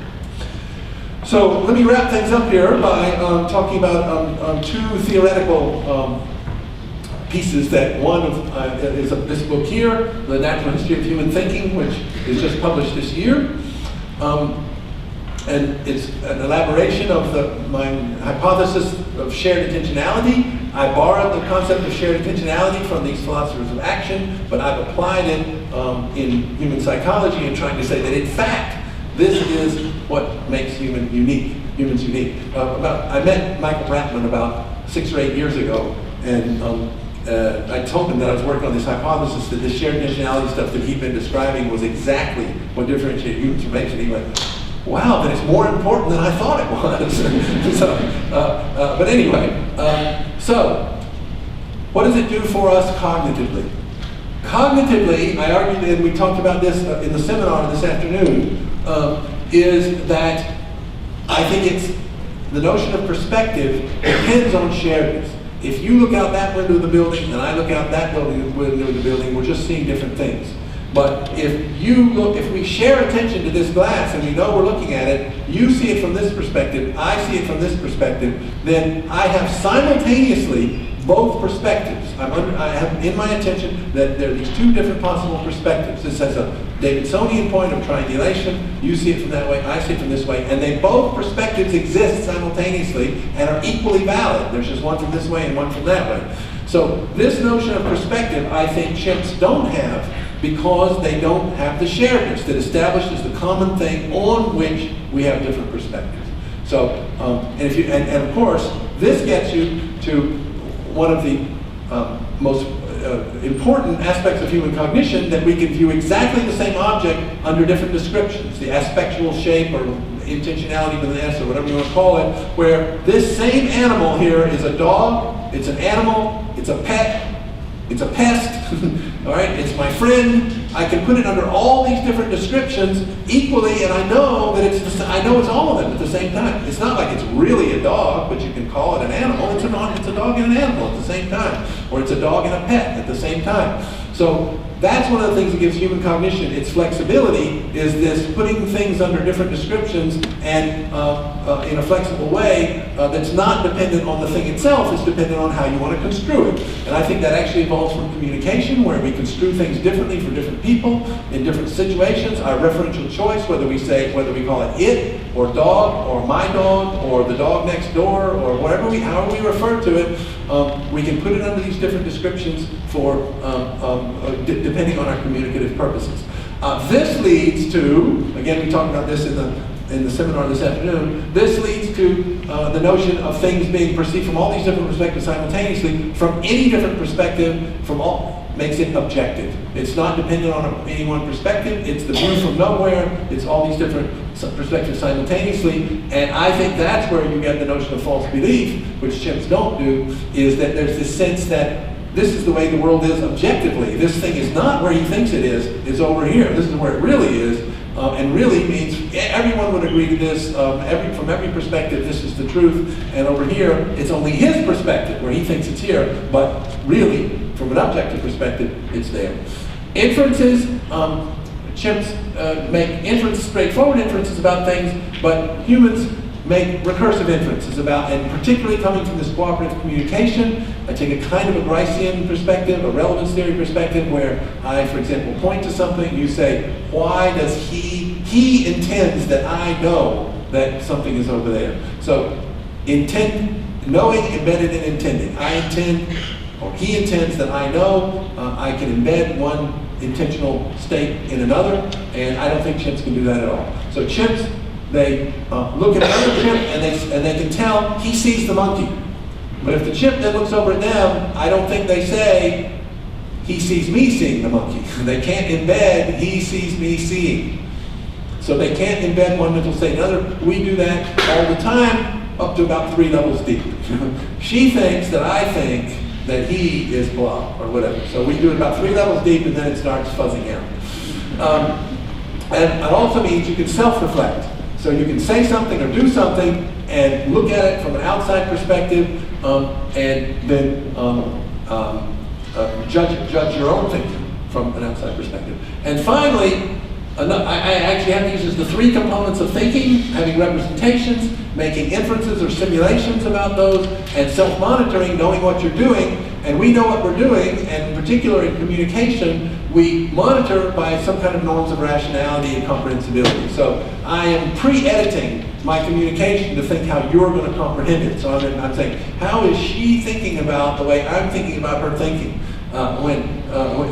So let me wrap things up here by talking about 2 theoretical pieces. That one is this book here, The Natural History of Human Thinking, which is just published this year. And it's an elaboration of my hypothesis of shared intentionality. I borrowed the concept of shared intentionality from these philosophers of action, but I've applied it in human psychology and trying to say that in fact, this is what makes humans unique. I met Michael Bratman about 6 or 8 years ago, and I told him that I was working on this hypothesis that this shared intentionality stuff that he'd been describing was exactly what differentiated humans from apes. And he went, wow, that is more important than I thought it was. But anyway, so what does it do for us cognitively? Cognitively, I argued, and we talked about this in the seminar this afternoon, is that I think it's the notion of perspective depends on sharedness. If you look out that window of the building and I look out that window of the building, we're just seeing different things. But if we share attention to this glass and we know we're looking at it, you see it from this perspective, I see it from this perspective, then I have simultaneously both perspectives. I have in my attention that there are these 2 different possible perspectives. This has a Davidsonian point of triangulation. You see it from that way, I see it from this way, and both perspectives exist simultaneously and are equally valid. There's just one from this way and one from that way. So this notion of perspective, I think chimps don't have, because they don't have the sharedness that establishes the common thing on which we have different perspectives. So, and of course, this gets you to one of the most important aspects of human cognition, that we can view exactly the same object under different descriptions, the aspectual shape or intentionality with an S or whatever you want to call it, where this same animal here is a dog, it's an animal, it's a pet, it's a pest, all right, it's my friend. I can put it under all these different descriptions equally, and I know that it's all of them at the same time. It's not like it's really a dog, but you can call it an animal. It's a dog and an animal at the same time, or it's a dog and a pet at the same time. So that's one of the things that gives human cognition its flexibility, is this putting things under different descriptions and in a flexible way that's not dependent on the thing itself, it's dependent on how you want to construe it. And I think that actually evolves from communication, where we construe things differently for different people in different situations. Our referential choice, whether we call it or dog or my dog or the dog next door or however we refer to it, we can put it under these different descriptions for depending on our communicative purposes. This leads to, again, we talked about this in the seminar this afternoon, this leads to the notion of things being perceived from all these different perspectives simultaneously, from any different perspective, makes it objective. It's not dependent on any one perspective, it's the view from nowhere, it's all these different perspectives simultaneously, and I think that's where you get the notion of false belief, which chimps don't do, is that there's this sense that this is the way the world is objectively. This thing is not where he thinks it is, it's over here. This is where it really is, and really means everyone would agree to this, from every perspective this is the truth, and over here it's only his perspective where he thinks it's here, but really from an objective perspective it's there. Inferences, chimps make straightforward inferences about things, but humans make recursive inferences about, and particularly coming from this cooperative communication, I take a kind of a Gricean perspective, a relevance theory perspective, where I, for example, point to something, you say, why does he intends that I know that something is over there. So, knowing embedded in intending. I intend, or he intends that I know, I can embed one intentional state in another, and I don't think chimps can do that at all. So chimps, they look at another chimp and they can tell he sees the monkey. But if the chimp then looks over at them, I don't think they say he sees me seeing the monkey. They can't embed he sees me seeing. So they can't embed one mental state in another. We do that all the time, up to about 3 levels deep. She thinks that I think that he is blah, or whatever. So we do it about 3 levels deep, and then it starts fuzzing out. And it also means you can self-reflect. So you can say something or do something and look at it from an outside perspective, and then judge your own thinking from an outside perspective. And finally, I actually have these as the 3 components of thinking: having representations, making inferences or simulations about those, and self-monitoring, knowing what you're doing. And we know what we're doing, and in particular in communication, we monitor by some kind of norms of rationality and comprehensibility. So I am pre-editing my communication to think how you're going to comprehend it. So I'm saying, how is she thinking about the way I'm thinking about her thinking?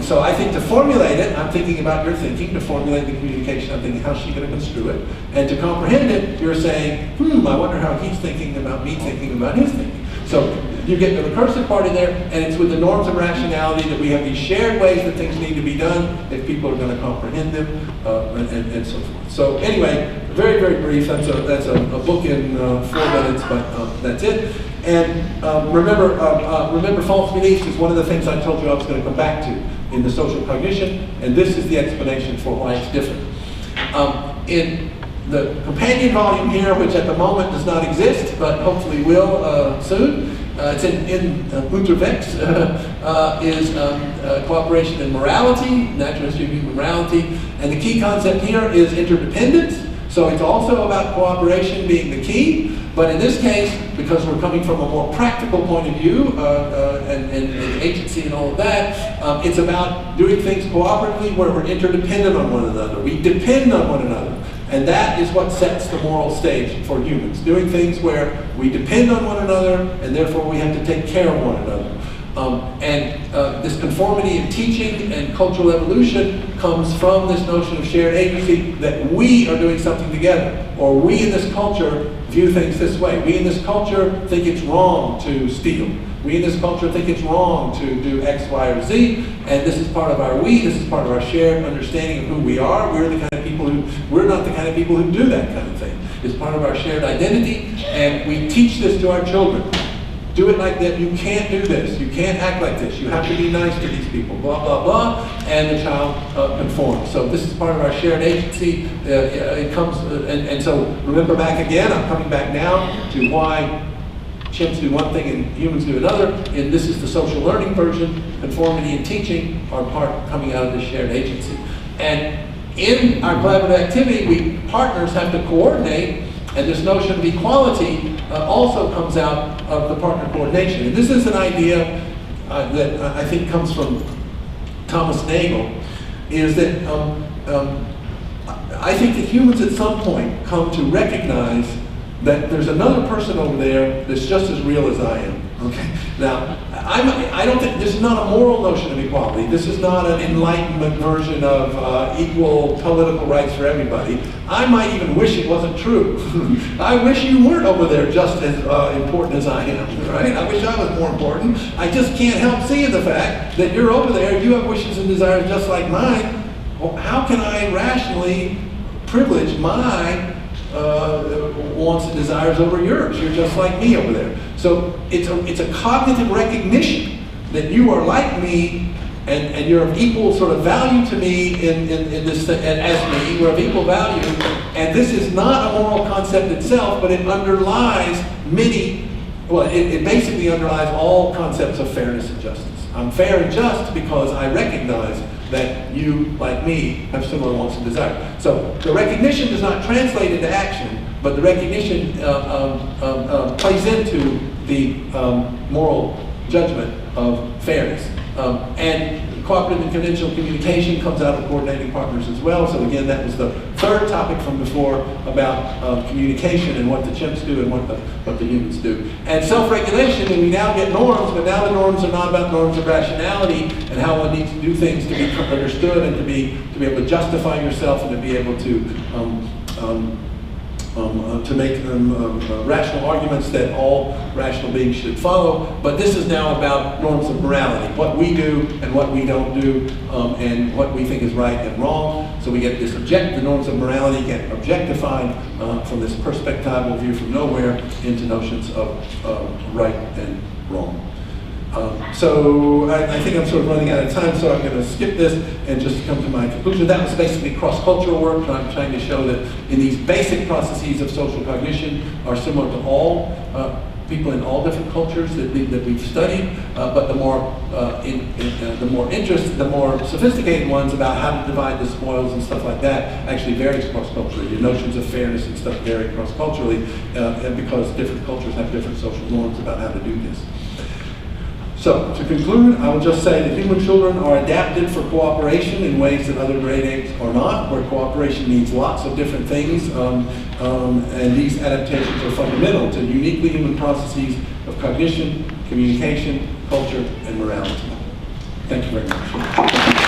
So I think to formulate it, I'm thinking about your thinking. To formulate the communication, I'm thinking, how's she going to construe it? And to comprehend it, you're saying, I wonder how he's thinking about me thinking about his thinking. So you get the recursive part in there, and it's with the norms of rationality that we have these shared ways that things need to be done if people are going to comprehend them, and so forth. So anyway, very, very brief. That's a book in 4 minutes, but that's it. And remember, false beliefs is one of the things I told you I was going to come back to in the social cognition, and this is the explanation for why it's different. In the companion volume here, which at the moment does not exist, but hopefully will soon, it's in Unterwegs, is cooperation and morality, natural history of human morality, and the key concept here is interdependence. So it's also about cooperation being the key, but in this case, because we're coming from a more practical point of view, and agency and all of that, it's about doing things cooperatively where we're interdependent on one another. We depend on one another. And that is what sets the moral stage for humans. Doing things where we depend on one another, and therefore we have to take care of one another. This conformity in teaching and cultural evolution comes from this notion of shared agency, that we are doing something together, or we in this culture view things this way. We in this culture think it's wrong to steal. We in this culture think it's wrong to do X, Y, or Z, and this is part of our this is part of our shared understanding of who we are. We're not the kind of people who do that kind of thing. It's part of our shared identity, and we teach this to our children. Do it like that. You can't do this. You can't act like this. You have to be nice to these people. Blah, blah, blah. And the child conforms. So this is part of our shared agency. It comes, and so remember back again, I'm coming back now to why chimps do one thing and humans do another. And this is the social learning version. Conformity and teaching are coming out of this shared agency. And in our collaborative activity, partners have to coordinate, and this notion of equality also comes out of the partner coordination. And this is an idea that I think comes from Thomas Nagel, is that I think that humans at some point come to recognize that there's another person over there that's just as real as I am. Okay. Now, I don't think this is not a moral notion of equality. This is not an Enlightenment version of equal political rights for everybody. I might even wish it wasn't true. I wish you weren't over there just as important as I am, right? I wish I was more important. I just can't help seeing the fact that you're over there, you have wishes and desires just like mine. Well, how can I rationally privilege my wants and desires over yours? You're just like me over there. So it's a cognitive recognition that you are like me, and you're of equal sort of value to me in this as me. We're of equal value, and this is not a moral concept itself, but it underlies many. Well, it basically underlies all concepts of fairness and justice. I'm fair and just because I recognize that you, like me, have similar wants and desires. So the recognition does not translate into action, but the recognition plays into the moral judgment of fairness. And cooperative and conventional communication comes out of coordinating partners as well. So again, that was the third topic from before about communication and what the chimps do and what the humans do. And self-regulation, and we now get norms, but now the norms are not about norms of rationality and how one needs to do things to be understood and to be able to justify yourself and to be able to make rational arguments that all rational beings should follow. But this is now about norms of morality, what we do and what we don't do, and what we think is right and wrong. So we get this the norms of morality get objectified from this perspectival view from nowhere into notions of right and wrong. So I think I'm sort of running out of time, so I'm going to skip this and just come to my conclusion. That was basically cross-cultural work. I'm trying to show that in these basic processes of social cognition are similar to all people in all different cultures that we've studied, but the more sophisticated ones about how to divide the spoils and stuff like that actually varies cross-culturally. The notions of fairness and stuff vary cross-culturally because different cultures have different social norms about how to do this. So, to conclude, I will just say that human children are adapted for cooperation in ways that other great apes are not, where cooperation means lots of different things, and these adaptations are fundamental to uniquely human processes of cognition, communication, culture, and morality. Thank you very much.